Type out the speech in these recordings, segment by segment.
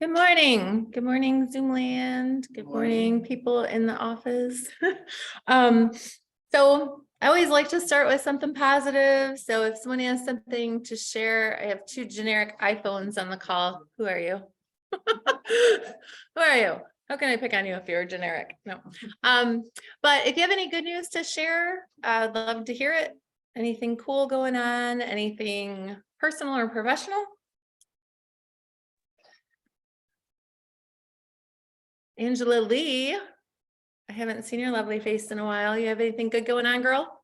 Good morning. Good morning, Zoom land. Good morning, people in the office. Um, so I always like to start with something positive. So if someone has something to share, I have two generic iPhones on the call. Who are you? Who are you? How can I pick on you if you're generic? No. But if you have any good news to share, I'd love to hear it. Anything cool going on? Anything personal or professional? Angela Lee, I haven't seen your lovely face in a while. You have anything good going on, girl?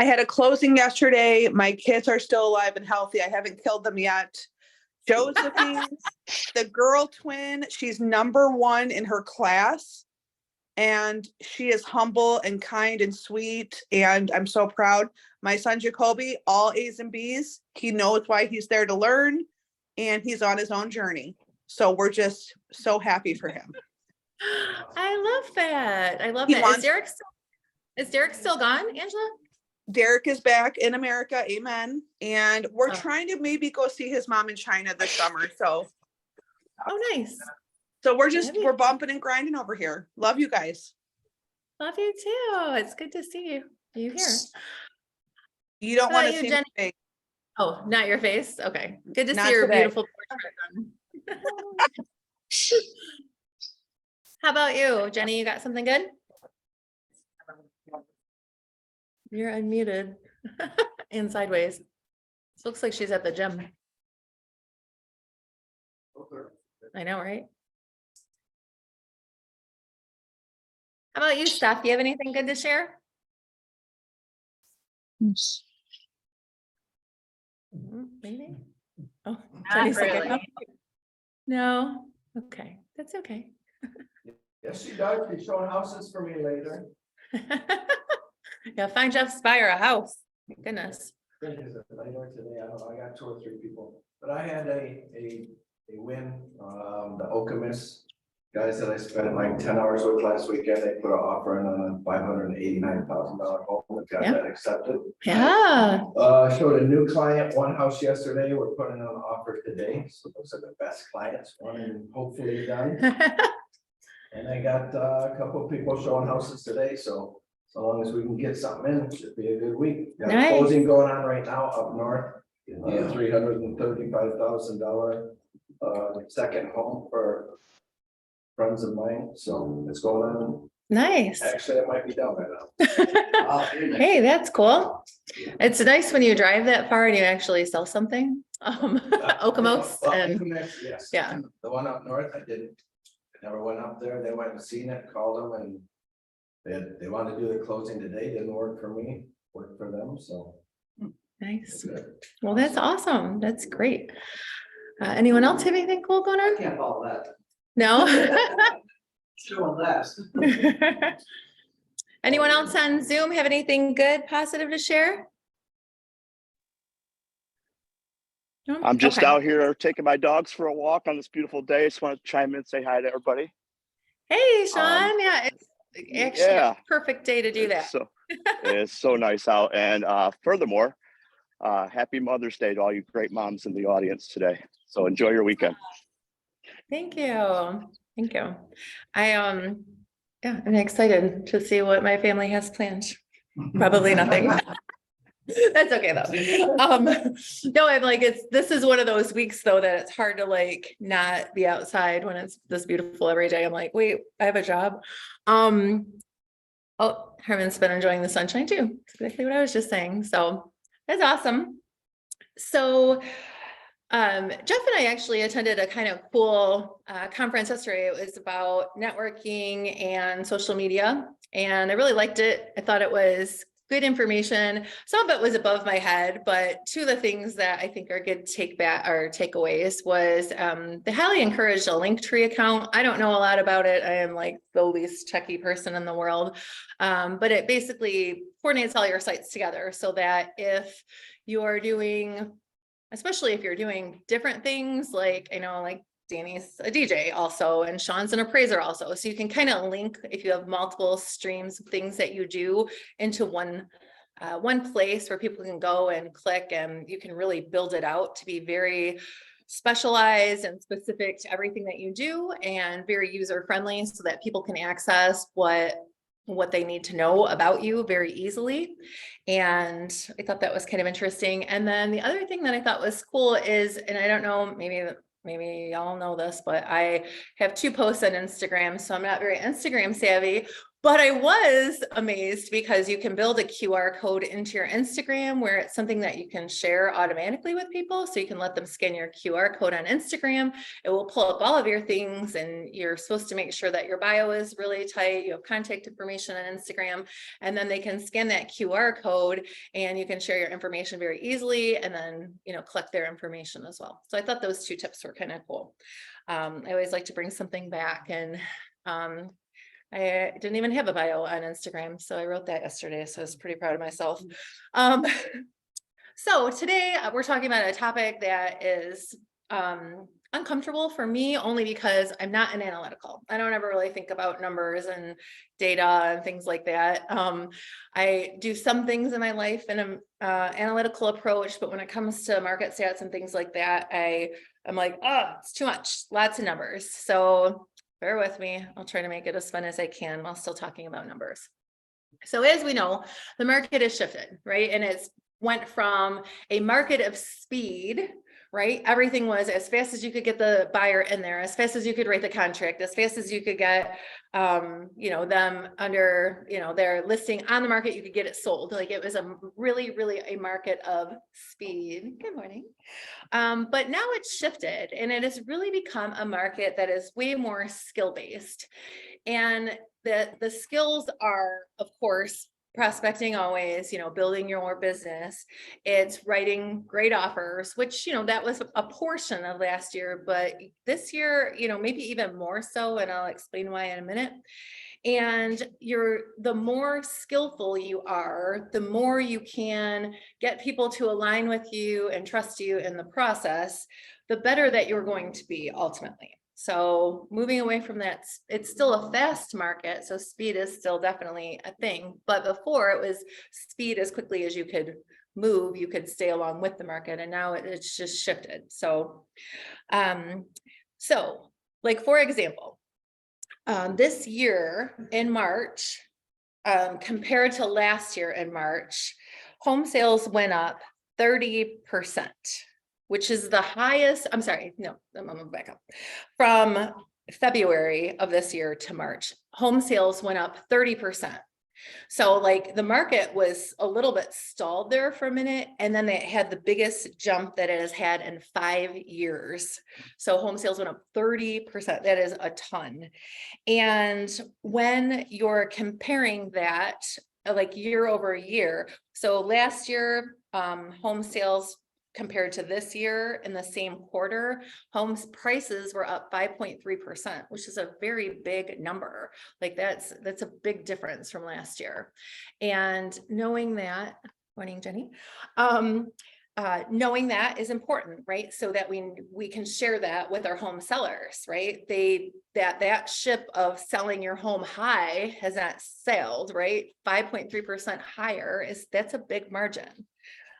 I had a closing yesterday. My kids are still alive and healthy. I haven't killed them yet. Josephine, the girl twin, she's #1 in her class. And she is humble and kind and sweet. And I'm so proud. My son, Jacoby, all A's and B's. He knows why he's there to learn. And he's on his own journey. So we're just so happy for him. I love that. I love He that. wants- Is Derek still gone, Angela? Derek is back in America. Amen. And we're Oh. trying to maybe go see his mom in China this summer. So Nice. we're bumping and grinding over here. Love you guys. Love you too. It's good to see you here. You don't How want about to you, see Jenny? my face. Oh, not your face. Okay. Good to Not see your today. beautiful portrait then. How about you, Jenny? You got something good? You're unmuted and sideways. This looks like she's at the gym. I know, right? How about you, Steph? Do you have anything good to share? Maybe. Oh, Jenny's like, really. no. Okay, that's okay. Yes, she does. She's showing houses for me later. Yeah, find Jeff Spire a house. Goodness. Is it later today? I don't know. I got 2 or 3 people, but I had a win. The Okemos guys that I spent like 10 hours with last weekend, they put an offer in on a $589,000 home. That got Yeah. that accepted. Yeah. Showed a new client one house yesterday. We're putting in an offer today. So those are the best clients. One and hopefully done. And I got a couple of people showing houses today, so as long as we can get something in, it should be a good week. Got Nice. a closing going on right now up north, $335,000 second home for friends of mine, so it's going on. Nice. Actually, it might be done by now. Hey, that's cool. It's nice when you drive that far and you actually sell something. Okemos Well, and Okemos, yes. yeah. The one up north, I never went up there. They went and seen it, called them, and they wanted to do the closing today. Didn't work for me, worked for them, so. Nice. Good. Well, that's awesome. That's great. Anyone else have anything cool going on? Can't follow that. No? Sure, last. Anyone else on Zoom have anything good, positive to share? No? I'm just Okay. out here taking my dogs for a walk on this beautiful day. Just want to chime in and say hi to everybody. Hey, Sean. Yeah, it's actually a perfect day to do that. So it's so nice out. And furthermore, happy Mother's Day to all you great moms in the audience today. So enjoy your weekend. Thank you. Thank you. I'm excited to see what my family has planned. Probably nothing. That's okay though. No, I'm like, this is one of those weeks though that it's hard to like not be outside when it's this beautiful every day. I'm like, wait, I have a job. Oh, Herman's been enjoying the sunshine too. That's exactly what I was just saying. So that's awesome. So Jeff and I actually attended a kind of cool conference yesterday. It was about networking and social media, and I really liked it. I thought it was good information. Some of it was above my head, but two of the things that I think are good takeaways was they highly encouraged a Linktree account. I don't know a lot about it. I am like the least techie person in the world, but it basically coordinates all your sites together so that if you're doing, especially if you're doing different things, like I know like Danny's a DJ also, and Sean's an appraiser also. So you can kind of link if you have multiple streams of things that you do into one place where people can go and click, and you can really build it out to be very specialized and specific to everything that you do and very user friendly so that people can access what they need to know about you very easily. And I thought that was kind of interesting. And then the other thing that I thought was cool is, and I don't know, maybe y'all know this, but I have 2 posts on Instagram, so I'm not very Instagram savvy, but I was amazed because you can build a QR code into your Instagram where it's something that you can share automatically with people. So you can let them scan your QR code on Instagram. It will pull up all of your things, and you're supposed to make sure that your bio is really tight. You have contact information on Instagram, and then they can scan that QR code and you can share your information very easily, and then, collect their information as well. So I thought those 2 tips were kind of cool. I always like to bring something back, and I didn't even have a bio on Instagram, so I wrote that yesterday, so I was pretty proud of myself. So today we're talking about a topic that is uncomfortable for me only because I'm not an analytical. I don't ever really think about numbers and data and things like that. I do some things in my life in an analytical approach, but when it comes to market stats and things like that, I'm like, oh, it's too much, lots of numbers. So bear with me. I'll try to make it as fun as I can while still talking about numbers. So as we know, the market has shifted, right? And it's went from a market of speed, right? Everything was as fast as you could get the buyer in there, as fast as you could write the contract, as fast as you could get, them under, their listing on the market, you could get it sold. Like it was a really a market of speed. Good morning. But now it's shifted and it has really become a market that is way more skill-based. And the skills are, of course, prospecting always, building your business. It's writing great offers, which, that was a portion of last year, but this year, maybe even more so. And I'll explain why in a minute. And the more skillful you are, the more you can get people to align with you and trust you in the process, the better that you're going to be ultimately. So moving away from that, it's still a fast market. So speed is still definitely a thing. But before it was speed as quickly as you could move, you could stay along with the market. And now it's just shifted. So, like, for example, this year in March, compared to last year in March, home sales went up 30%, which is the highest. I'm sorry, no, I'm gonna back up. From February of this year to March, home sales went up 30%. So like the market was a little bit stalled there for a minute, and then it had the biggest jump that it has had in 5 years. So home sales went up 30%. That is a ton. And when you're comparing that like year over year, so last year, home sales compared to this year in the same quarter, homes prices were up 5.3%, which is a very big number. Like that's a big difference from last year. And knowing that, morning, Jenny, knowing that is important, right? So that we can share that with our home sellers, right? That ship of selling your home high has not sailed, right? 5.3% higher that's a big margin.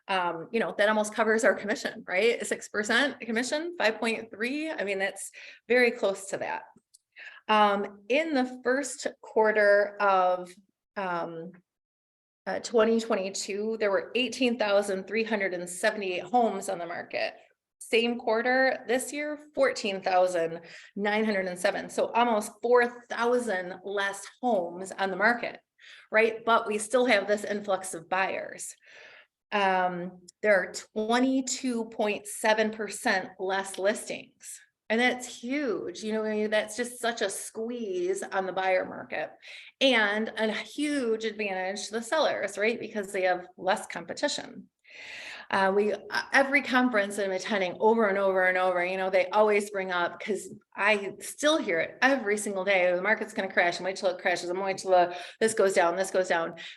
That almost covers our commission, right? 6% commission, 5.3. I mean, that's very close to that. In the first quarter of 2022, there were 18,378 homes on the market. Same quarter this year, 14,907. So almost 4,000 less homes on the market, right? But we still have this influx of buyers. There are 22.7% less listings. And that's huge. That's just such a squeeze on the buyer market and a huge advantage to the sellers, right? Because they have less competition. Every conference I'm attending over and over and over, they always bring up, because I still hear it every single day, the market's going to crash, and wait till it crashes, and wait till this goes down.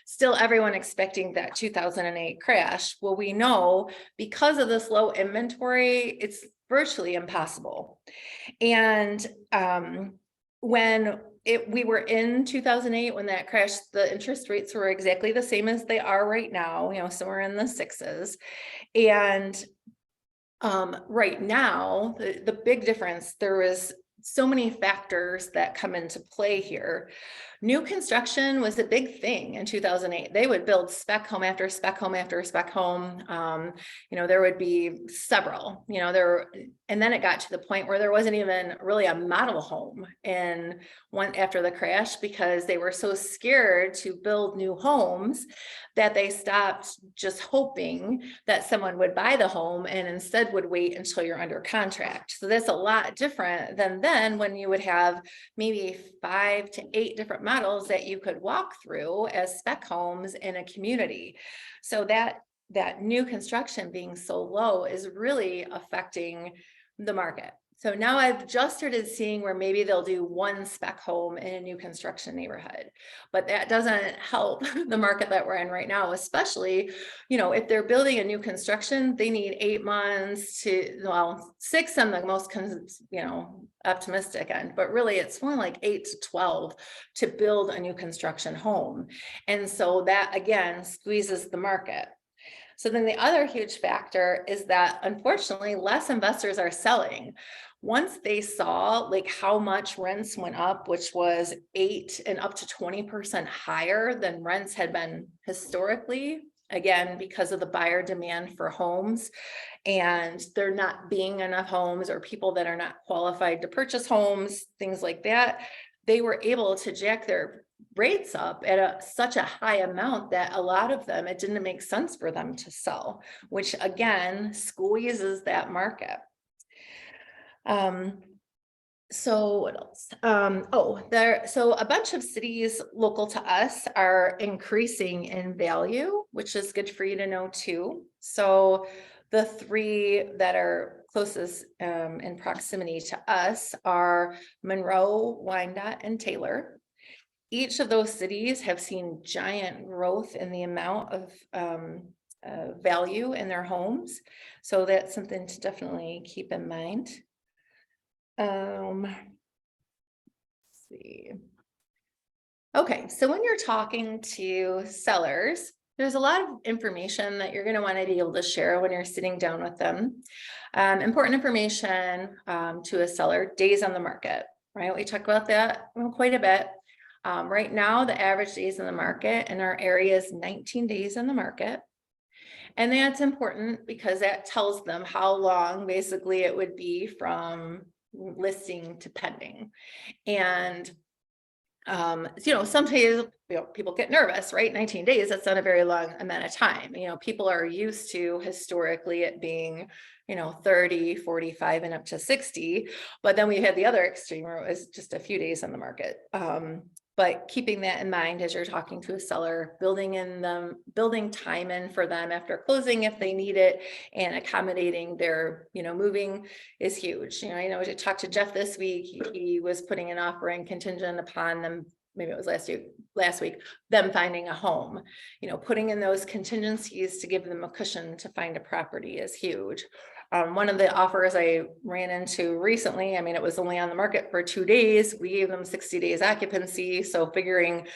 Still everyone expecting that 2008 crash. Well, we know because of this low inventory, it's virtually impossible. And when we were in 2008, when that crashed, the interest rates were exactly the same as they are right now, somewhere in the 6s. And Right now, the big difference, there was so many factors that come into play here. New construction was a big thing in 2008. They would build spec home after spec home after spec home. There would be several, and then it got to the point where there wasn't even really a model home in one after the crash, because they were so scared to build new homes that they stopped just hoping that someone would buy the home and instead would wait until you're under contract. So that's a lot different than then, when you would have maybe 5 to 8 different models that you could walk through as spec homes in a community. So that new construction being so low is really affecting the market. So now I've just started seeing where maybe they'll do one spec home in a new construction neighborhood, but that doesn't help the market that we're in right now, especially, if they're building a new construction, they need 8 months to, well, 6 on the most, optimistic end, but really it's more like 8 to 12 to build a new construction home. And so that again squeezes the market. So then the other huge factor is that unfortunately less investors are selling. Once they saw like how much rents went up, which was 8 and up to 20% higher than rents had been historically, again, because of the buyer demand for homes, and there not being enough homes or people that are not qualified to purchase homes, things like that, they were able to jack their rates up at such a high amount that a lot of them, it didn't make sense for them to sell, which again squeezes that market. So what else? So a bunch of cities local to us are increasing in value, which is good for you to know too. So the 3 that are closest in proximity to us are Monroe, Wyandotte, and Taylor. Each of those cities have seen giant growth in the amount of value in their homes. So that's something to definitely keep in mind. Let's see. Okay, so when you're talking to sellers, there's a lot of information that you're going to want to be able to share when you're sitting down with them. Important information to a seller: days on the market, right? We talk about that quite a bit. Right now, the average days in the market in our area is 19 days in the market. And that's important because that tells them how long basically it would be from listing to pending. And sometimes people get nervous, right? 19 days, that's not a very long amount of time. People are used to historically it being 30, 45 and up to 60, but then we had the other extreme where it was just a few days on the market. But keeping that in mind as you're talking to a seller, building time in for them after closing if they need it, and accommodating their, moving is huge. I know I talked to Jeff this week. He was putting an offer in contingent upon them, maybe it was last week, them finding a home. Putting in those contingencies to give them a cushion to find a property is huge. One of the offers I ran into recently, it was only on the market for 2 days. We gave them 60 days occupancy. So figuring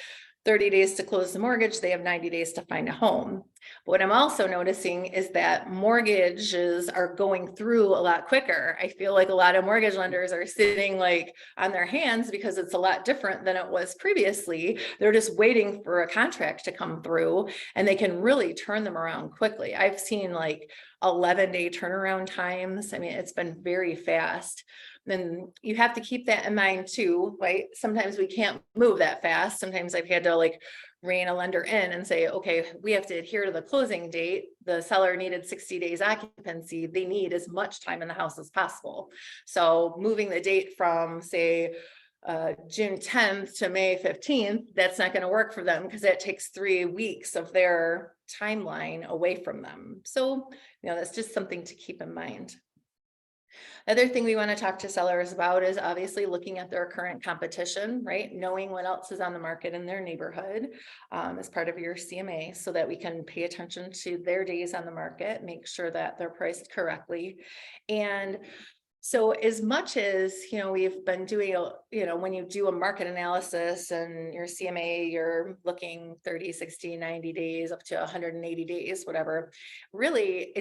30 days to close the mortgage, they have 90 days to find a home. But what I'm also noticing is that mortgages are going through a lot quicker. I feel like a lot of mortgage lenders are sitting like on their hands because it's a lot different than it was previously. They're just waiting for a contract to come through and they can really turn them around quickly. I've seen like 11-day turnaround times. It's been very fast. Then you have to keep that in mind too, right? Sometimes we can't move that fast. Sometimes I've had to rein a lender in and say, okay, we have to adhere to the closing date. The seller needed 60 days occupancy. They need as much time in the house as possible. So moving the date from say June 10th to May 15th, that's not going to work for them because that takes 3 weeks of their timeline away from them. So, that's just something to keep in mind. Other thing we want to talk to sellers about is obviously looking at their current competition, right? Knowing what else is on the market in their neighborhood as part of your CMA so that we can pay attention to their days on the market, make sure that they're priced correctly. And so as much as, we've been doing, when you do a market analysis and your CMA, you're looking 30, 60, 90 days up to 180 days, whatever, really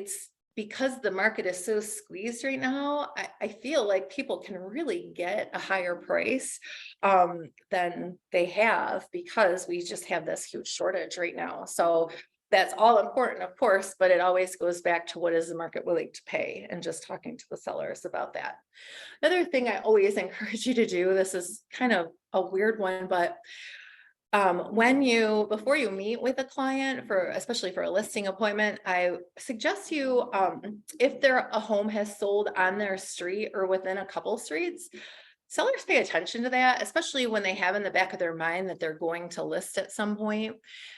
because the market is so squeezed right now, I feel like people can really get a higher price than they have, because we just have this huge shortage right now. So that's all important, of course, but it always goes back to what is the market willing to pay, and just talking to the sellers about that. Another thing I always encourage you to do, this is kind of a weird one, but before you meet with a client, especially for a listing appointment, I suggest you, if a home has sold on their street or within a couple streets, sellers pay attention to that, especially when they have in the back of their mind that they're going to list at some point.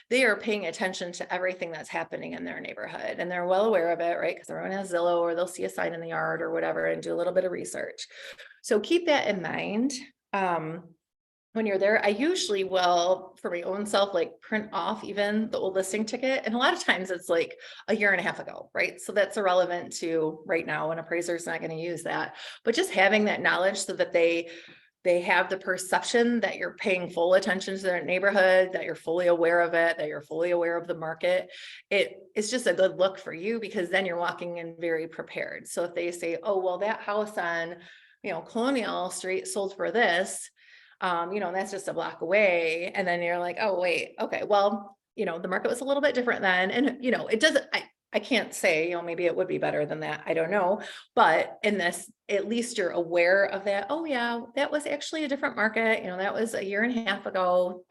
They are paying attention to everything that's happening in their neighborhood, and they're well aware of it, right? Because everyone has Zillow, or they'll see a sign in the yard or whatever and do a little bit of research. So keep that in mind. When you're there, I usually will, for my own self, like print off even the old listing ticket. And a lot of times it's like a year and a half ago, right? So that's irrelevant to right now. An appraiser is not going to use that, but just having that knowledge so that they have the perception that you're paying full attention to their neighborhood, that you're fully aware of it, that you're fully aware of the market. It's just a good look for you, because then you're walking in very prepared. So if they say, oh, well, that house on, Colonial Street sold for this, that's just a block away. And then you're like, oh, wait, okay, well, the market was a little bit different then. And, it doesn't, I can't say, maybe it would be better than that. I don't know. But in this, at least you're aware of that. Oh yeah, that was actually a different market. That was a year and a half ago.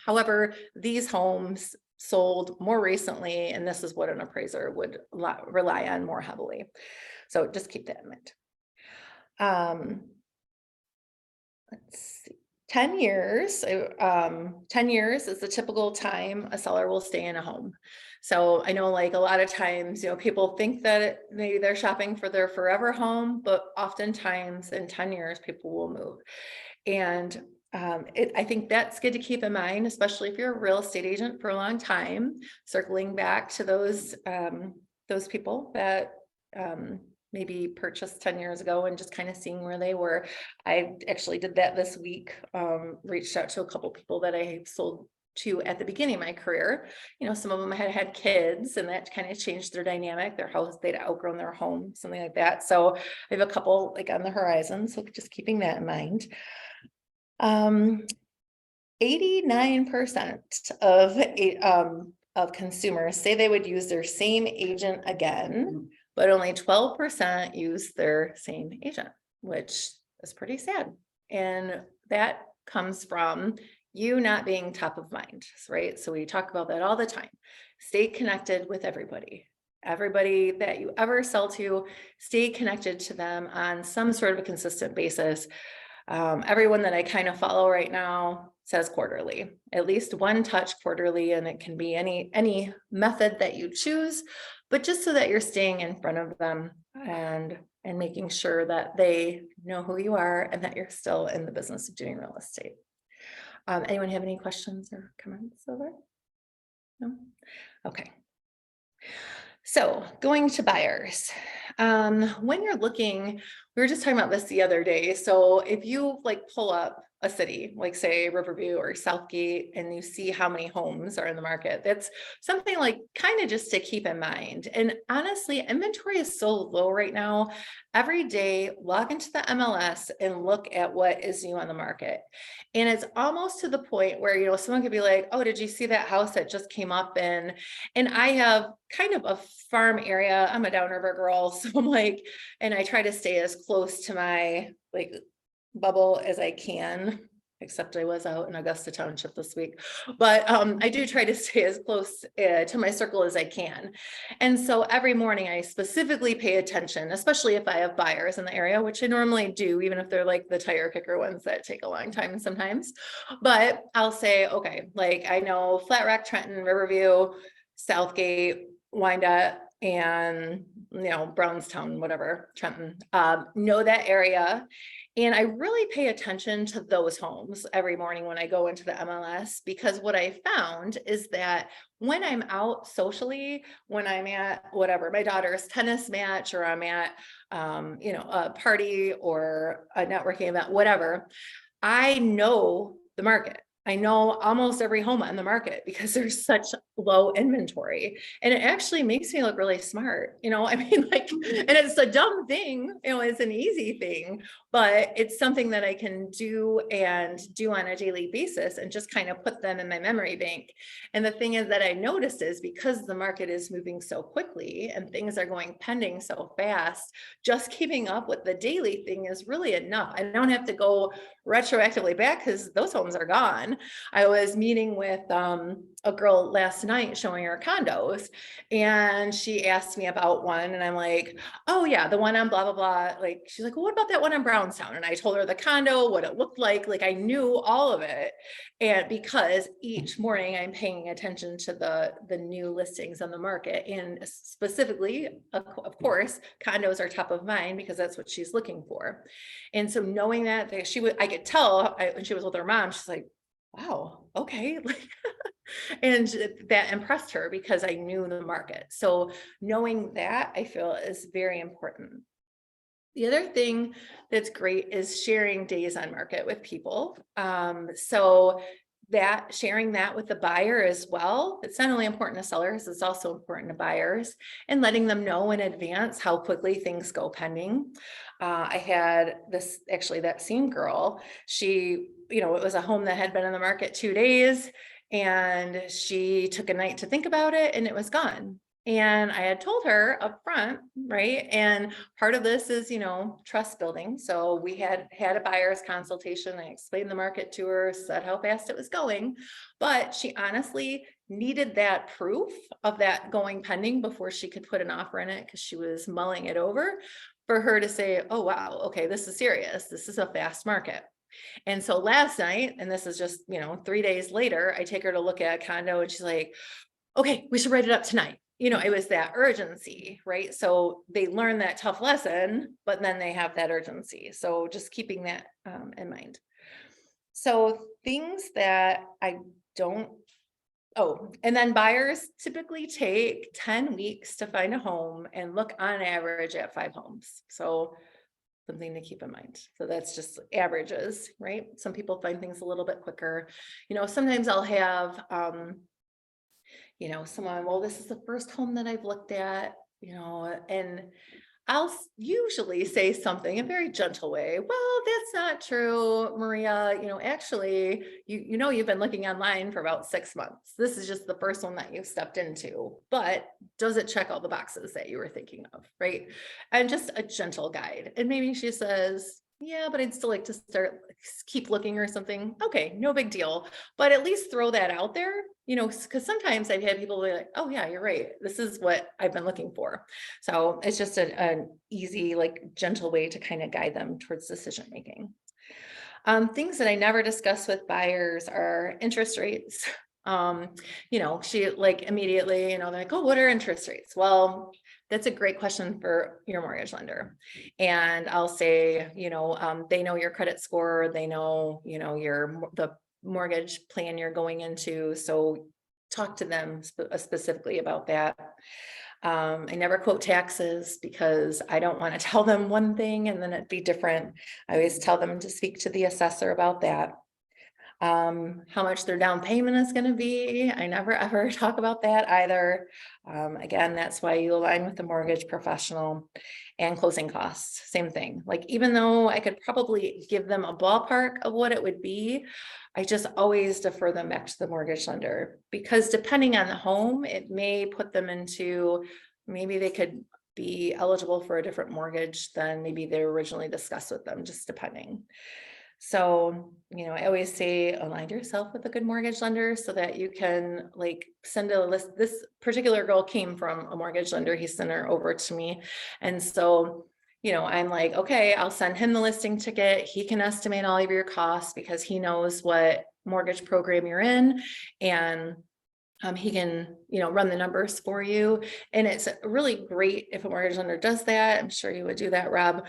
However, these homes sold more recently, and this is what an appraiser would rely on more heavily. So just keep that in mind. Let's see. 10 years, 10 years is the typical time a seller will stay in a home. So I know, like, a lot of times, people think that maybe they're shopping for their forever home, but oftentimes in 10 years, people will move. And I think that's good to keep in mind, especially if you're a real estate agent for a long time, circling back to those people that, maybe purchased 10 years ago and just kind of seeing where they were. I actually did that this week, reached out to a couple people that I sold to at the beginning of my career. Some of them had kids, and that kind of changed their dynamic, their house, they'd outgrown their home, something like that. So I have a couple like on the horizon. So just keeping that in mind. 89% of consumers say they would use their same agent again, but only 12% use their same agent, which is pretty sad. And that comes from you not being top of mind, right? So we talk about that all the time. Stay connected with everybody that you ever sell to, stay connected to them on some sort of a consistent basis. Everyone that I kind of follow right now says quarterly, at least one touch quarterly, and it can be any method that you choose, but just so that you're staying in front of them and making sure that they know who you are and that you're still in the business of doing real estate. Anyone have any questions or comments over? No? Okay. So going to buyers, when you're looking, we were just talking about this the other day. So if you pull up a city, like say Riverview or Southgate, and you see how many homes are in the market, that's something kind of just to keep in mind. And honestly, inventory is so low right now. Every day, log into the MLS and look at what is new on the market. And it's almost to the point where, someone could be like, oh, did you see that house that just came up in? And I have kind of a farm area. I'm a downriver girl. So I'm and I try to stay as close to my bubble as I can, except I was out in Augusta Township this week, but I do try to stay as close to my circle as I can. And so every morning I specifically pay attention, especially if I have buyers in the area, which I normally do, even if they're the tire kicker ones that take a long time sometimes. But I'll say, okay, I know Flat Rock, Trenton, Riverview, Southgate, Wyandotte, and Brownstown, whatever, Trenton, know that area. And I really pay attention to those homes every morning when I go into the MLS, because what I found is that when I'm out socially, when I'm at whatever, my daughter's tennis match, or I'm at, a party or a networking event, whatever, I know the market. I know almost every home on the market because there's such low inventory, and it actually makes me look really smart, I mean, like, and it's a dumb thing, it's an easy thing, but it's something that I can do and do on a daily basis and just kind of put them in my memory bank. And the thing is that I noticed is because the market is moving so quickly and things are going pending so fast, just keeping up with the daily thing is really enough. I don't have to go retroactively back because those homes are gone. I was meeting with a girl last night showing her condos, and she asked me about one, and I'm like, oh yeah, the one on blah blah blah. Like, she's like, well, what about that one in Brownstown? And I told her the condo, what it looked like I knew all of it. And because each morning I'm paying attention to the new listings on the market, and specifically, of course, condos are top of mind because that's what she's looking for. And so knowing that I could tell when she was with her mom, she's like, wow, okay. And that impressed her because I knew the market. So knowing that, I feel, is very important. The other thing that's great is sharing days on market with people. So that sharing that with the buyer as well, it's not only important to sellers, it's also important to buyers, and letting them know in advance how quickly things go pending. I had that same girl, she, it was a home that had been in the market 2 days, and she took a night to think about it and it was gone. And I had told her up front, right? And part of this is, trust building. So we had a buyer's consultation. I explained the market to her, said how fast it was going, but she honestly needed that proof of that going pending before she could put an offer in it, because she was mulling it over, for her to say, oh, wow, okay, this is serious. This is a fast market. And so last night, and this is just, 3 days later, I take her to look at a condo and she's like, okay, we should write it up tonight. It was that urgency, right? So they learn that tough lesson, but then they have that urgency. So just keeping that in mind. So things that I don't, and then buyers typically take 10 weeks to find a home and look on average at 5 homes. So something to keep in mind. So that's just averages, right? Some people find things a little bit quicker. Sometimes I'll have, someone, well, this is the first home that I've looked at, and I'll usually say something in a very gentle way. Well, that's not true, Maria. Actually, you've been looking online for about 6 months. This is just the first one that you've stepped into, but does it check all the boxes that you were thinking of, right? And just a gentle guide. And maybe she says, yeah, but I'd still like to keep looking or something. Okay, no big deal. But at least throw that out there, because sometimes I've had people be like, oh yeah, you're right. This is what I've been looking for. So it's just an easy, gentle way to kind of guide them towards decision making. Things that I never discuss with buyers are interest rates. She immediately, they're like, oh, what are interest rates? Well, that's a great question for your mortgage lender. And I'll say, they know your credit score, they know, the mortgage plan you're going into. So talk to them specifically about that. I never quote taxes because I don't want to tell them one thing and then it'd be different. I always tell them to speak to the assessor about that. How much their down payment is going to be. I never ever talk about that either. Again, that's why you align with the mortgage professional. And closing costs, same thing. Even though I could probably give them a ballpark of what it would be, I just always defer them back to the mortgage lender, because depending on the home, it may put them into, maybe they could be eligible for a different mortgage than maybe they originally discussed with them, just depending. So, I always say align yourself with a good mortgage lender so that you can send a list. This particular girl came from a mortgage lender. He sent her over to me. And so, I'm like, okay, I'll send him the listing ticket. He can estimate all of your costs because he knows what mortgage program you're in. And he can, run the numbers for you. And it's really great if a mortgage lender does that. I'm sure you would do that, Rob,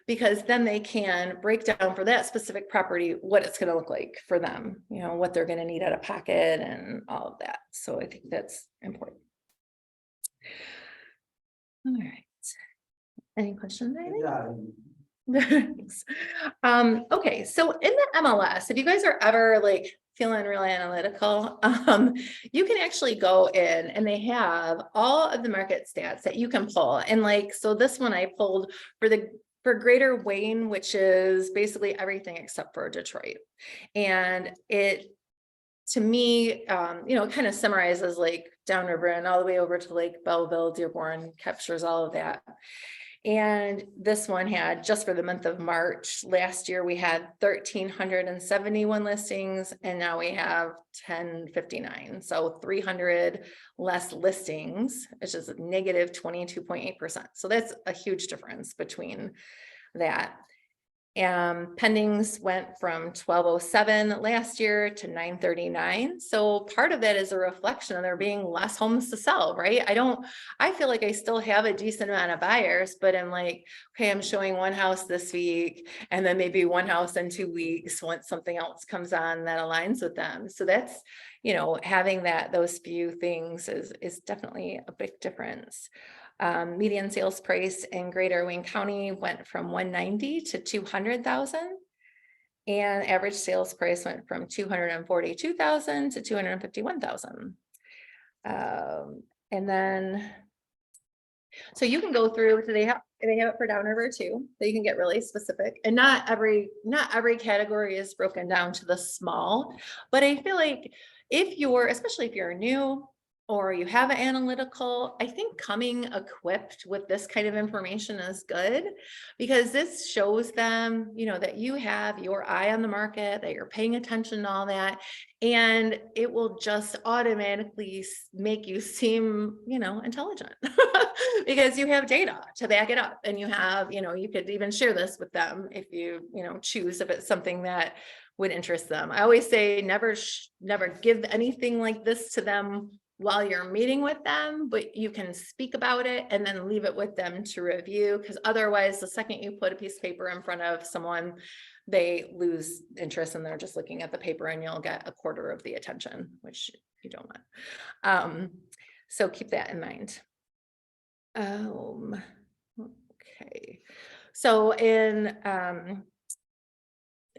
because then they can break down for that specific property what it's going to look like for them, what they're going to need out of pocket and all of that. So I think that's important. All right. Any questions? Yeah, Thanks. Okay, so in the MLS, if you guys are ever like feeling really analytical, you can actually go in and they have all of the market stats that you can pull. And like, so this one I pulled for Greater Wayne, which is basically everything except for Detroit. And it, to me, it kind of summarizes like downriver and all the way over to like Belleville, Dearborn, captures all of that. And this one had, just for the month of March, last year we had 1,371 listings and now we have 1,059. So 300 less listings, which is a negative 22.8%. So that's a huge difference between that. Pendings went from 1,207 last year to 939. So part of that is a reflection of there being less homes to sell, right? I feel like I still have a decent amount of buyers, but I'm like, okay, I'm showing one house this week and then maybe one house in 2 weeks once something else comes on that aligns with them. So that's, having those few things is definitely a big difference. Median sales price in Greater Wayne County went from 190 to 200,000. And average sales price went from 242,000 to 251,000. And then, so you can go through, so they have it for downriver too, so you can get really specific. And not every category is broken down to the small, but I feel like especially if you're new, or you have an analytical, I think coming equipped with this kind of information is good, because this shows them, that you have your eye on the market, that you're paying attention to all that, and it will just automatically make you seem, intelligent because you have data to back it up, and you have, you could even share this with them if you, choose, if it's something that would interest them. I always say never give anything like this to them while you're meeting with them, but you can speak about it and then leave it with them to review, because otherwise the second you put a piece of paper in front of someone, they lose interest and they're just looking at the paper and you'll get a quarter of the attention, which you don't want. So keep that in mind. Okay. So in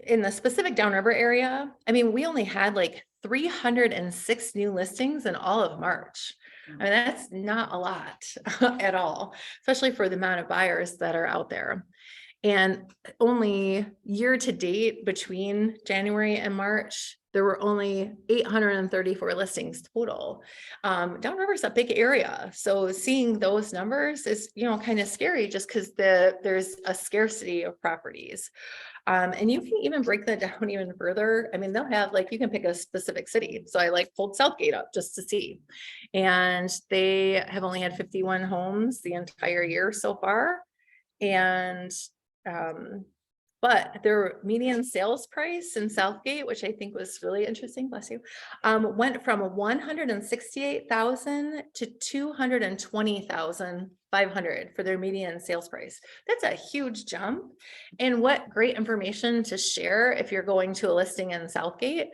the specific downriver area, we only had like 306 new listings in all of March. That's not a lot at all, especially for the amount of buyers that are out there. And only year to date between January and March, there were only 834 listings total. Downriver is a big area. So seeing those numbers is, kind of scary, just because there's a scarcity of properties. And you can even break that down even further. They'll have you can pick a specific city. So I pulled Southgate up just to see. And they have only had 51 homes the entire year so far. And but their median sales price in Southgate, which I think was really interesting, bless you, went from 168,000 to 220,500 for their median sales price. That's a huge jump. And what great information to share if you're going to a listing in Southgate.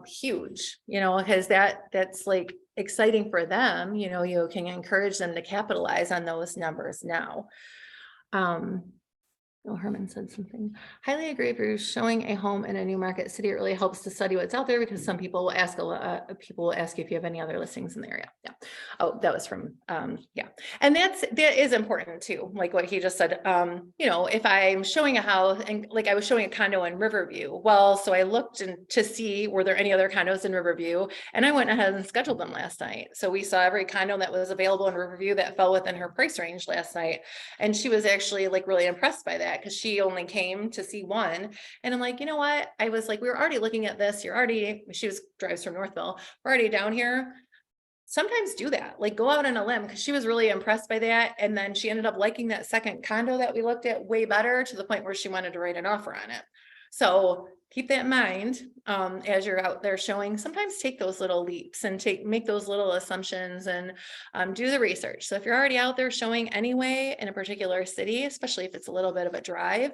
Huge, because that's exciting for them. You can encourage them to capitalize on those numbers now. Herman said something. Highly agree. If you're showing a home in a new market city, it really helps to study what's out there, because some people will ask you if you have any other listings in the area. Yeah. Oh, that was from yeah. And that is important too. Like what he just said. If I'm showing a house, and I was showing a condo in Riverview. Well, so I looked to see were there any other condos in Riverview, and I went ahead and scheduled them last night. So we saw every condo that was available in Riverview that fell within her price range last night, and she was actually really impressed by that, because she only came to see one. And I'm like, you know what? I was like, we were already looking at this. She drives from Northville. We're already down here. Sometimes do that, go out on a limb, because she was really impressed by that. And then she ended up liking that second condo that we looked at way better, to the point where she wanted to write an offer on it. So keep that in mind as you're out there showing. Sometimes take those little leaps and make those little assumptions and do the research. So if you're already out there showing anyway in a particular city, especially if it's a little bit of a drive,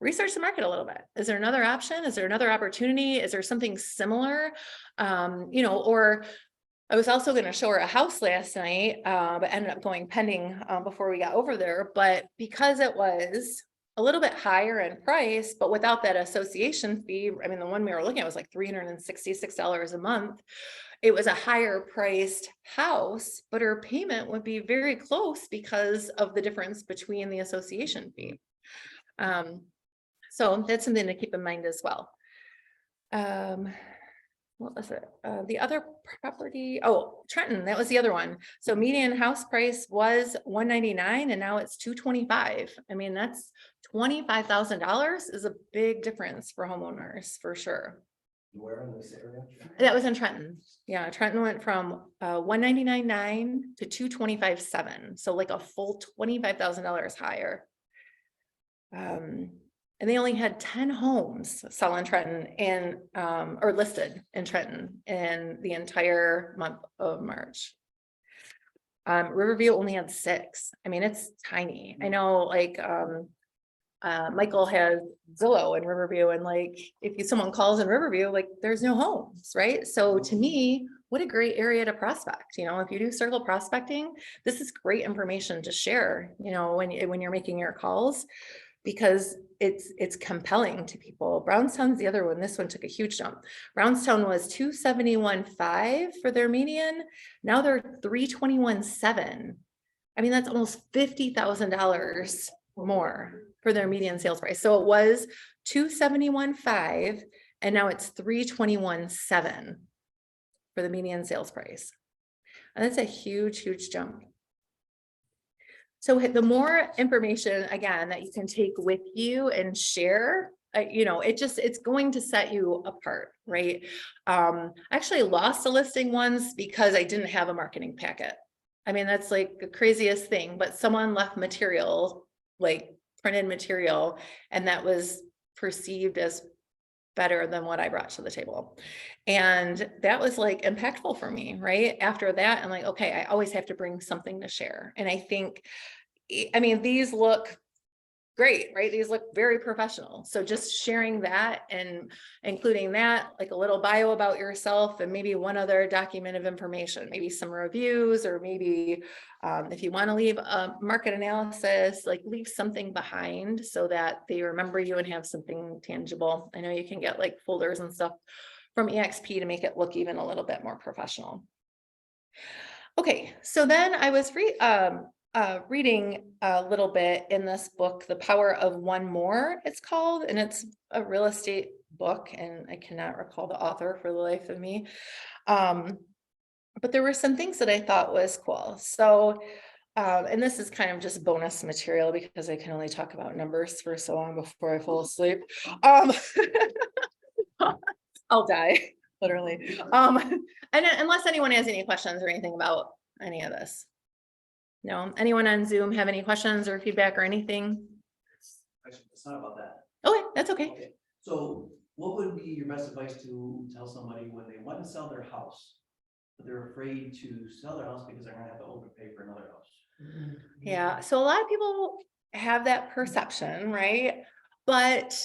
research the market a little bit. Is there another option? Is there another opportunity? Is there something similar? Or I was also going to show her a house last night, but ended up going pending before we got over there. But because it was a little bit higher in price, but without that association fee. I mean, the one we were looking at was like $366 a month. It was a higher priced house, but her payment would be very close because of the difference between the association fee. So that's something to keep in mind as well. What was it? The other property, oh, Trenton, that was the other one. So median house price was $199 and now it's $225. I mean, that's $25,000 is a big difference for homeowners for sure. Where in this area? That was in Trenton. Yeah, Trenton went from 199.9 to 225.7. So like a full $25,000 higher. And they only had 10 homes sell in Trenton and or listed in Trenton in the entire month of March. Riverview only had 6. I mean, it's tiny. I know, like Michael has Zillow in Riverview, and like if someone calls in Riverview, like there's no homes, right? So to me, what a great area to prospect. You know, if you do circle prospecting, this is great information to share, you know, when you're making your calls, because it's compelling to people. Brownstown's the other one. This one took a huge jump. Brownstown was 271.5 for their median. Now they're 321.7. I mean, that's almost $50,000 more for their median sales price. So it was 271.5 and now it's 321.7 for the median sales price. And that's a huge, huge jump. So the more information, again, that you can take with you and share, you know, it's going to set you apart, right? I actually lost the listing once because I didn't have a marketing packet. I mean, that's like the craziest thing, but someone left material, like printed material, and that was perceived as better than what I brought to the table. And that was like impactful for me, right? After that, I'm like, okay, I always have to bring something to share. And I think, I mean, these look great, right? These look very professional. So just sharing that and including that, like a little bio about yourself and maybe one other document of information, maybe some reviews, or maybe if you want to leave a market analysis, like leave something behind so that they remember you and have something tangible. I know you can get like folders and stuff from EXP to make it look even a little bit more professional. Okay, so then I was reading a little bit in this book, The Power of One More, it's called, and it's a real estate book, and I cannot recall the author for the life of me. But there were some things that I thought was cool. So, and this is kind of just bonus material because I can only talk about numbers for so long before I fall asleep. I'll die, literally. And unless anyone has any questions or anything about any of this. No, anyone on Zoom have any questions or feedback or anything? Actually, it's not about that. Okay, that's okay. Okay, so what would be your best advice to tell somebody when they want to sell their house, but they're afraid to sell their house because they're gonna have to overpay for another house? Yeah, so a lot of people have that perception, right? But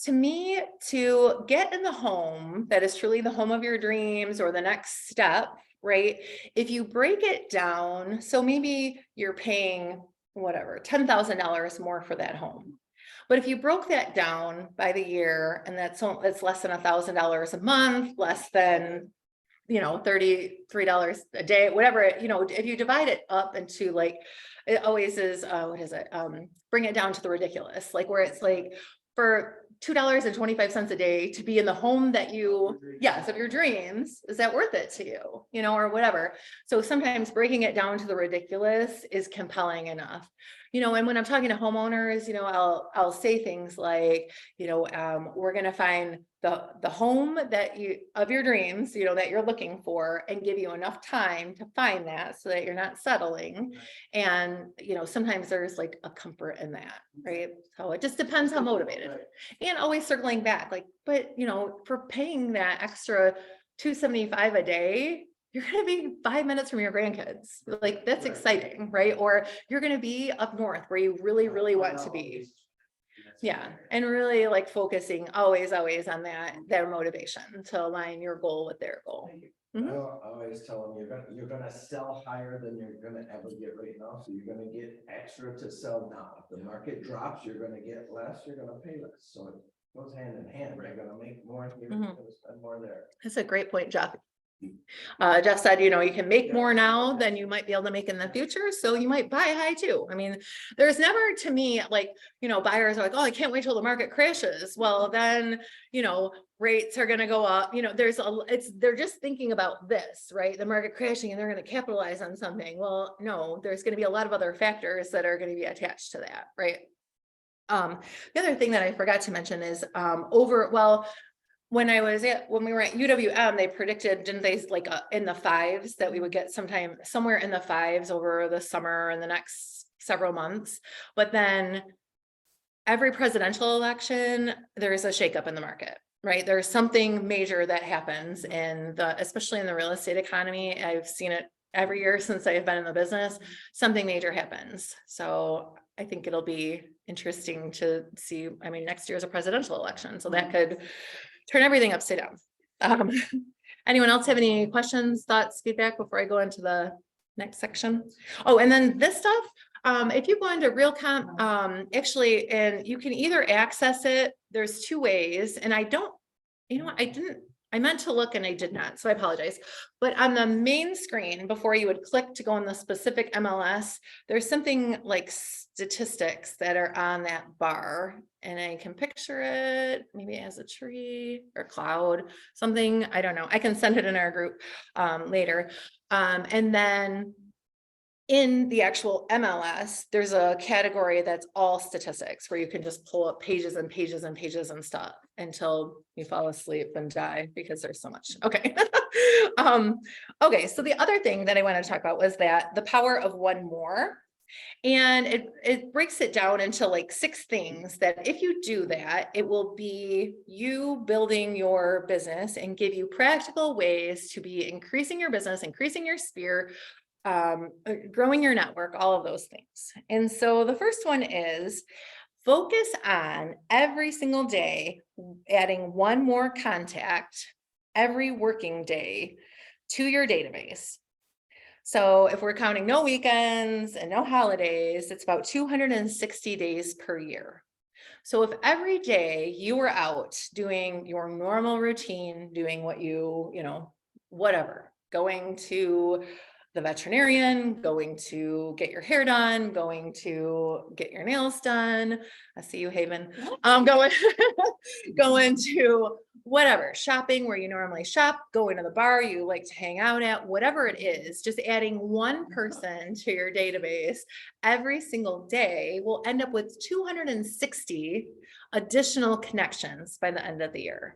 to me, to get in the home that is truly the home of your dreams or the next step, right? If you break it down, so maybe you're paying whatever, $10,000 more for that home. But if you broke that down by the year, and that's less than $1,000 a month, less than, you know, $33 a day, whatever, you know, if you divide it up into like, it always is, what is it? Bring it down to the ridiculous, like where it's like for $2.25 a day to be in the home that you, yes, of your dreams, is that worth it to you, you know, or whatever. So sometimes breaking it down to the ridiculous is compelling enough, you know. And when I'm talking to homeowners, you know, I'll say things like, you know, we're going to find the home that you of your dreams, you know, that you're looking for, and give you enough time to find that so that you're not settling. And, you know, sometimes there's like a comfort in that, right? So it just depends how motivated. And always circling back, like, but you know, for paying that extra $275 a day, you're going to be 5 minutes from your grandkids. Like that's exciting, right? Or you're going to be up north where you really, really want to be. Yeah. And really like focusing always on that, their motivation to align your goal with their goal. Mhm. I always tell them, you're gonna sell higher than you're gonna ever get right now, so you're gonna get extra to sell now. If the market drops, you're gonna get less, you're gonna pay less, so it goes hand in hand. You're gonna make more here, you're Mhm. gonna spend more there. That's a great point, Jeff. Jeff said, you can make more now than you might be able to make in the future, so you might buy high too. I mean, there's never, to me, like, buyers are like, oh, I can't wait till the market crashes. Well, then, rates are gonna go up, they're just thinking about this, right? The market crashing and they're gonna capitalize on something. Well, no, there's gonna be a lot of other factors that are gonna be attached to that, right? The other thing that I forgot to mention is, when we were at UWM, they predicted, didn't they, like in the fives, that we would get somewhere in the fives over the summer and the next several months. But then every presidential election, there's a shakeup in the market, right? There's something major that happens especially in the real estate economy. I've seen it every year since I've been in the business, something major happens. So I think it'll be interesting to see. I mean, next year's a presidential election, so that could turn everything upside down. Anyone else have any questions, thoughts, feedback before I go into the next section? Oh, and then this stuff, if you go into Realcom, actually, and you can either access it, there's two ways, and I meant to look and I did not, so I apologize. But on the main screen, before you would click to go in the specific MLS, there's something like statistics that are on that bar. And I can picture it maybe as a tree or cloud, something, I don't know. I can send it in our group later. And then in the actual MLS, there's a category that's all statistics where you can just pull up pages and pages and pages and stuff until you fall asleep and die because there's so much. Okay. Okay. So the other thing that I want to talk about was that the power of one more. And it breaks it down into like 6 things that if you do that, it will be you building your business and give you practical ways to be increasing your business, increasing your sphere, growing your network, all of those things. And so the first one is focus on every single day, adding one more contact every working day to your database. So if we're counting no weekends and no holidays, it's about 260 days per year. So if every day you were out doing your normal routine, doing what whatever, going to the veterinarian, going to get your hair done, going to get your nails done. I see you, Haven. Going to whatever, shopping where you normally shop, going to the bar you like to hang out at, whatever it is, just adding one person to your database every single day will end up with 260 additional connections by the end of the year.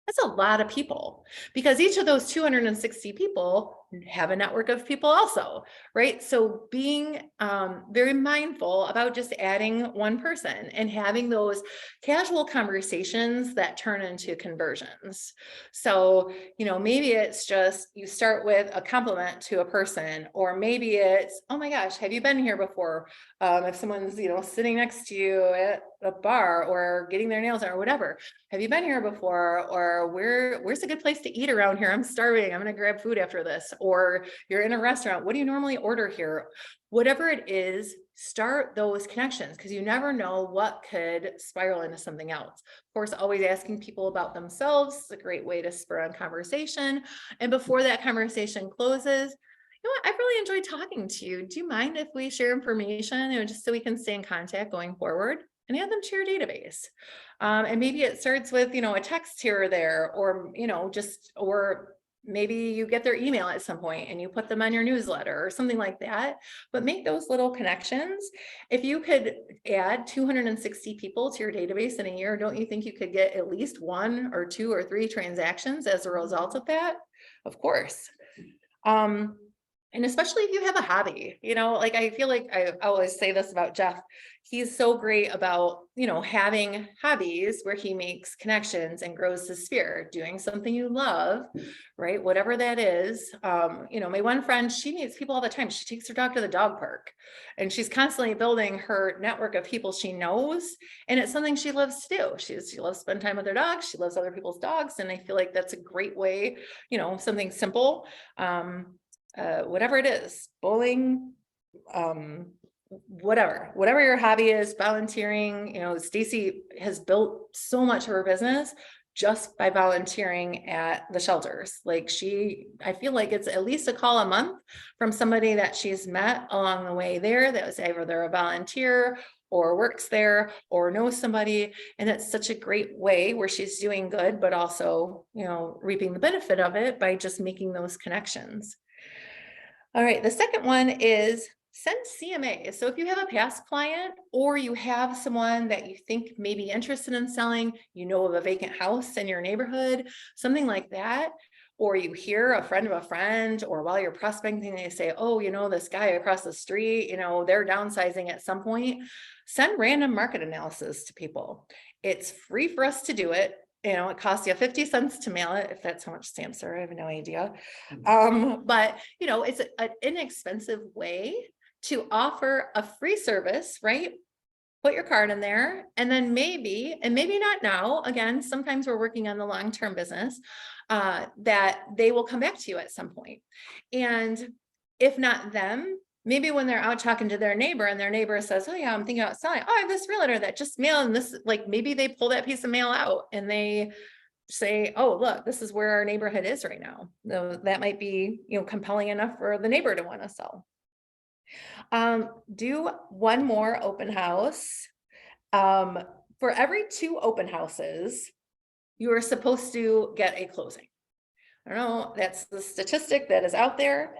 That's a lot of people because each of those 260 people have a network of people also, right? So being very mindful about just adding one person and having those casual conversations that turn into conversions. So, maybe it's just you start with a compliment to a person, or maybe it's, oh my gosh, have you been here before? If someone's, sitting next to you at a bar or getting their nails done or whatever, have you been here before? Or where's a good place to eat around here? I'm starving. I'm going to grab food after this. Or you're in a restaurant. What do you normally order here? Whatever it is, start those connections because you never know what could spiral into something else. Of course, always asking people about themselves is a great way to spur on conversation. And before that conversation closes, I've really enjoyed talking to you. Do you mind if we share information, just so we can stay in contact going forward? And add them to your database. And maybe it starts with, a text here or there, or, or maybe you get their email at some point and you put them on your newsletter or something like that. But make those little connections. If you could add 260 people to your database in a year, don't you think you could get at least 1 or 2 or 3 transactions as a result of that? Of course. And especially if you have a hobby, like I feel like I always say this about Jeff. He's so great about, having hobbies where he makes connections and grows his sphere, doing something you love, right? Whatever that is. My one friend, she meets people all the time. She takes her dog to the dog park and she's constantly building her network of people she knows. And it's something she loves to do. She loves to spend time with her dogs. She loves other people's dogs. And I feel like that's a great way, something simple. Whatever it is, bowling, whatever your hobby is, volunteering, Stacy has built so much of her business just by volunteering at the shelters. Like I feel like it's at least a call a month from somebody that she's met along the way there that was either they're a volunteer or works there or knows somebody. And it's such a great way where she's doing good, but also, reaping the benefit of it by just making those connections. All right, the second one is send CMA. So if you have a past client or you have someone that you think may be interested in selling, of a vacant house in your neighborhood, something like that, or you hear a friend of a friend, or while you're prospecting, they say, oh, this guy across the street, they're downsizing at some point, send random market analysis to people. It's free for us to do it. It costs you 50 cents to mail it, if that's how much stamps are, I have no idea. But it's an inexpensive way to offer a free service, right? Put your card in there, and then maybe not now, again, sometimes we're working on the long-term business, that they will come back to you at some point. And if not them, maybe when they're out talking to their neighbor and their neighbor says, oh yeah, I'm thinking about selling. Oh, I have this realtor that just mailed, and this, like, maybe they pull that piece of mail out and they say, oh, look, this is where our neighborhood is right now. That might be, compelling enough for the neighbor to want to sell. Do one more open house. For every 2 open houses, you are supposed to get a closing. I don't know, that's the statistic that is out there.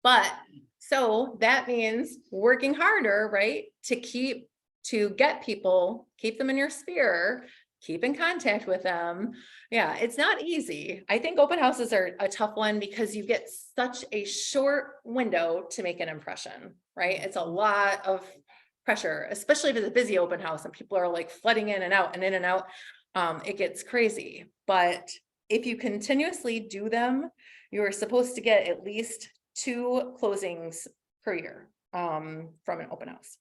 But so that means working harder, right? To get people, keep them in your sphere, keep in contact with them. Yeah, it's not easy. I think open houses are a tough one because you get such a short window to make an impression, right? It's a lot of pressure, especially if it's a busy open house and people are like flooding in and out and in and out. It gets crazy. But if you continuously do them, you're supposed to get at least 2 closings per year from an open house,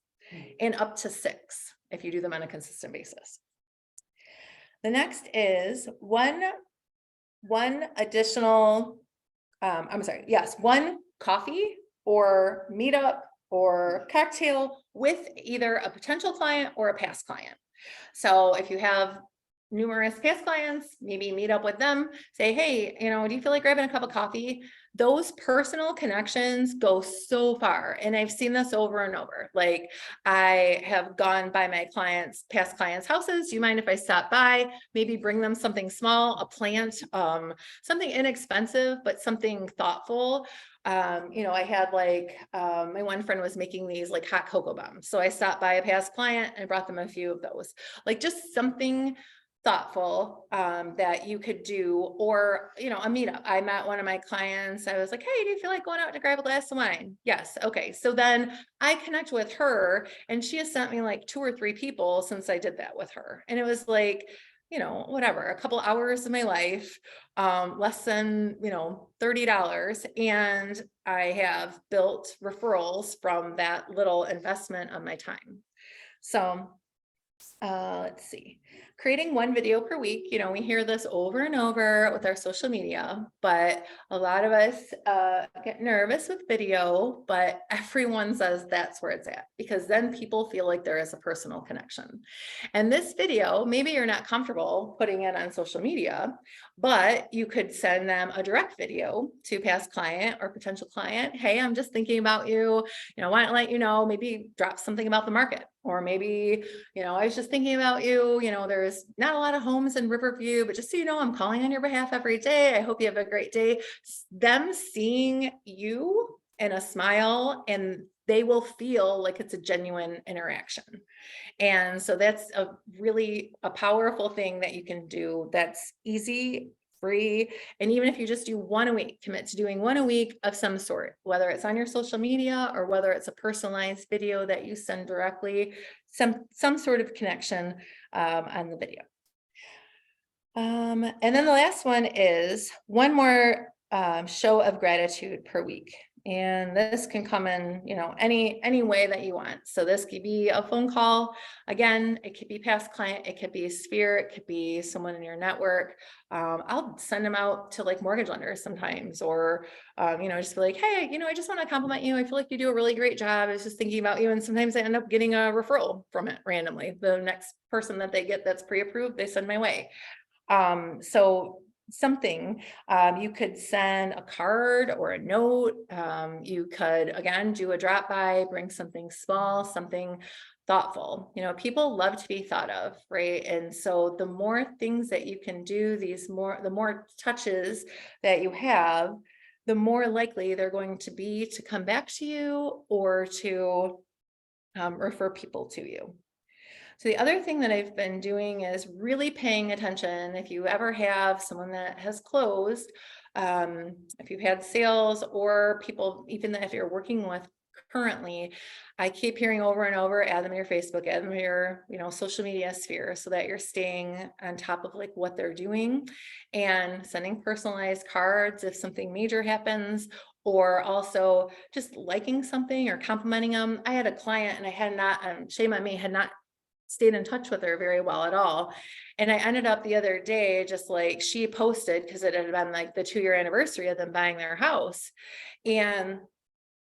and up to 6 if you do them on a consistent basis. The next is one additional, one coffee or meetup or cocktail with either a potential client or a past client. So if you have numerous past clients, maybe meet up with them, say, hey, do you feel like grabbing a cup of coffee? Those personal connections go so far. And I've seen this over and over. Like, I have gone by my past clients' houses. Do you mind if I stop by, maybe bring them something small, a plant, something inexpensive, but something thoughtful. I had my one friend was making these like hot cocoa bombs. So I stopped by a past client and brought them a few of those, like just something thoughtful that you could do, or a meetup. I met one of my clients. I was like, hey, do you feel like going out to grab a glass of wine? Yes. Okay. So then I connect with her, and she has sent me like 2 or 3 people since I did that with her. And it was like, whatever, a couple hours of my life, less than, $30. And I have built referrals from that little investment of my time. So let's see, creating 1 video per week. We hear this over and over with our social media, but a lot of us get nervous with video, but everyone says that's where it's at, because then people feel like there is a personal connection. And this video, maybe you're not comfortable putting it on social media, but you could send them a direct video to past client or potential client. Hey, I'm just thinking about you. Want to let you know, maybe drop something about the market, or maybe, I was just thinking about you. There's not a lot of homes in Riverview, but just so you know, I'm calling on your behalf every day. I hope you have a great day. Them seeing you and a smile, and they will feel like it's a genuine interaction. And so that's a powerful thing that you can do. That's easy free. And even if you just do one a week, commit to doing one a week of some sort, whether it's on your social media or whether it's a personalized video that you send directly, some sort of connection on the video. And then the last one is one more show of gratitude per week. And this can come in, any way that you want. So this could be a phone call. Again, it could be past client, it could be a sphere, it could be someone in your network. I'll send them out to like mortgage lenders sometimes, or, just be like, hey, I just want to compliment you. I feel like you do a really great job. I was just thinking about you. And sometimes I end up getting a referral from it randomly. The next person that they get that's pre-approved, they send my way. So something, you could send a card or a note. You could, again, do a drop by, bring something small, something thoughtful. People love to be thought of, right? And so the more things that you can do, the more touches that you have, the more likely they're going to be to come back to you or to refer people to you. So the other thing that I've been doing is really paying attention. If you ever have someone that has closed, if you've had sales or people, even if you're working with currently, I keep hearing over and over, add them to your Facebook, add them to your, social media sphere, so that you're staying on top of like what they're doing and sending personalized cards if something major happens, or also just liking something or complimenting them. I had a client and I had not, shame on me, had not stayed in touch with her very well at all. And I ended up the other day, just like she posted, because it had been like the 2-year anniversary of them buying their house. And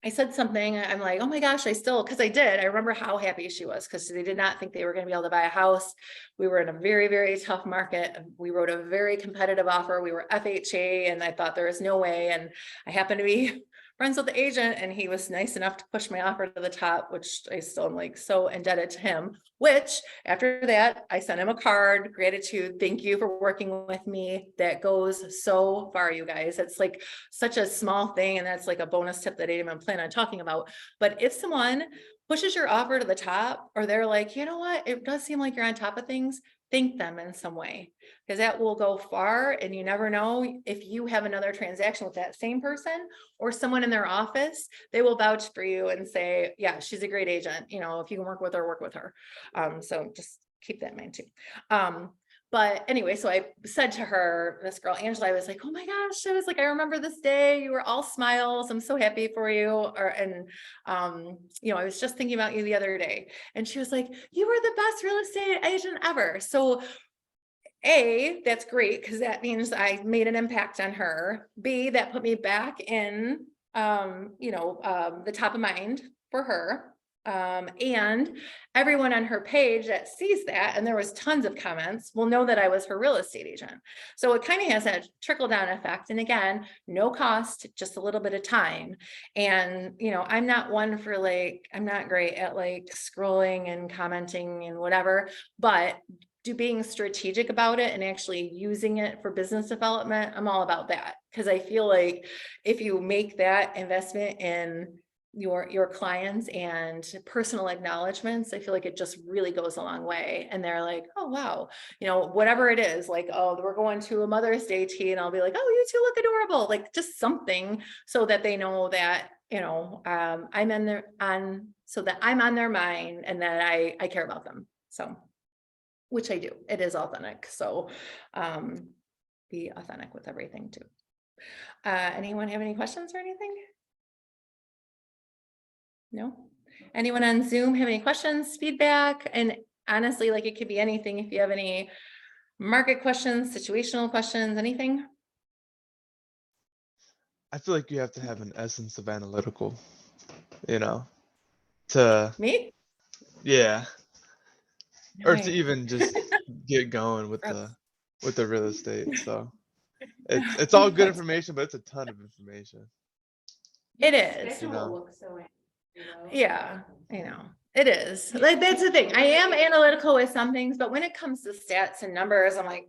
I said something, I'm like, oh my gosh, because I remember how happy she was, because they did not think they were going to be able to buy a house. We were in a very, very tough market. We wrote a very competitive offer. We were FHA, and I thought there was no way. And I happened to be friends with the agent, and he was nice enough to push my offer to the top, which I still am like so indebted to him. Which after that, I sent him a card, gratitude, thank you for working with me. That goes so far, you guys. It's like such a small thing, and that's like a bonus tip that I didn't even plan on talking about. But if someone pushes your offer to the top, or they're like, you know what, it does seem like you're on top of things, thank them in some way, because that will go far. And you never know, if you have another transaction with that same person or someone in their office, they will vouch for you and say, yeah, she's a great agent. If you can work with her, work with her. So just keep that in mind too. But anyway, so I said to her, this girl, Angela, I was like, oh my gosh, I was like, I remember this day, you were all smiles. I'm so happy for you. I was just thinking about you the other day. And she was like, you were the best real estate agent ever. So A, that's great, because that means I made an impact on her. B, that put me back in, the top of mind for her. And everyone on her page that sees that, and there was tons of comments, will know that I was her real estate agent. So it kind of has a trickle down effect. And again, no cost, just a little bit of time. And, I'm not one for I'm not great at like scrolling and commenting and whatever, but being strategic about it and actually using it for business development, I'm all about that. Because I feel like if you make that investment in your clients and personal acknowledgments, I feel like it just really goes a long way. And they're like, oh, wow, whatever it is, like, oh, we're going to a Mother's Day tea, and I'll be like, oh, you two look adorable, like just something, so that they know that, I'm so that I'm on their mind and that I care about them. So, which I do. It is authentic. So be authentic with everything too. Anyone have any questions or anything? No? Anyone on Zoom have any questions, feedback? And honestly, like, it could be anything. If you have any market questions, situational questions, anything. I feel like you have to have an essence of analytical, to, Me? yeah, or to Why? even just get going with Gross. the real estate. So it's all good information, but it's a ton of information. It is. Yeah, it is. Like, that's the thing. I am analytical with some things, but when it comes to stats and numbers, I'm like,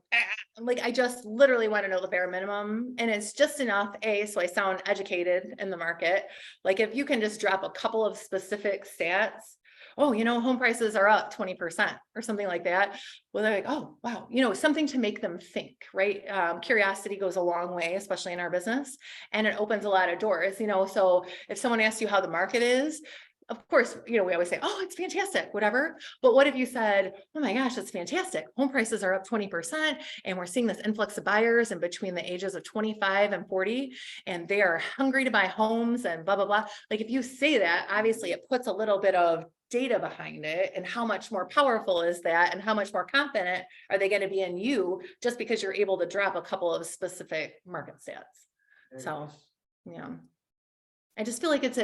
I just literally want to know the bare minimum, and it's just enough, so I sound educated in the market. Like, if you can just drop a couple of specific stats, oh, home prices are up 20% or something like that. Well, they're like, oh, wow, something to make them think, right? Curiosity goes a long way, especially in our business, and it opens a lot of doors, so if someone asks you how the market is, of course, we always say, oh, it's fantastic, whatever. But what if you said, oh my gosh, it's fantastic. Home prices are up 20% and we're seeing this influx of buyers in between the ages of 25 and 40, and they are hungry to buy homes and blah, blah, blah. Like if you say that, obviously it puts a little bit of data behind it, and how much more powerful is that, and how much more confident are they going to be in you just because you're able to drop a couple of specific market stats. Very So, nice. yeah. I just feel like it's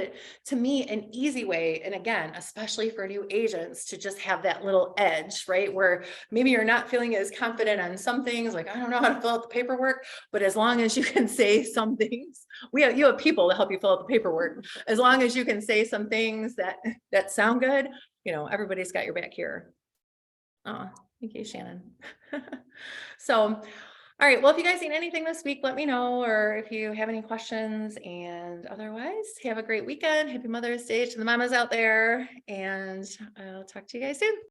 to me, an easy way. And again, especially for new agents, to just have that little edge, right? Where maybe you're not feeling as confident on some things, like, I don't know how to fill out the paperwork, but as long as you can say some things, you have people to help you fill out the paperwork. As long as you can say some things that sound good, everybody's got your back here. Oh, thank you, Shannon. So, all right, well, if you guys need anything this week, let me know, or if you have any questions, and otherwise, have a great weekend. Happy Mother's Day to the mamas out there, and I'll talk to you guys soon.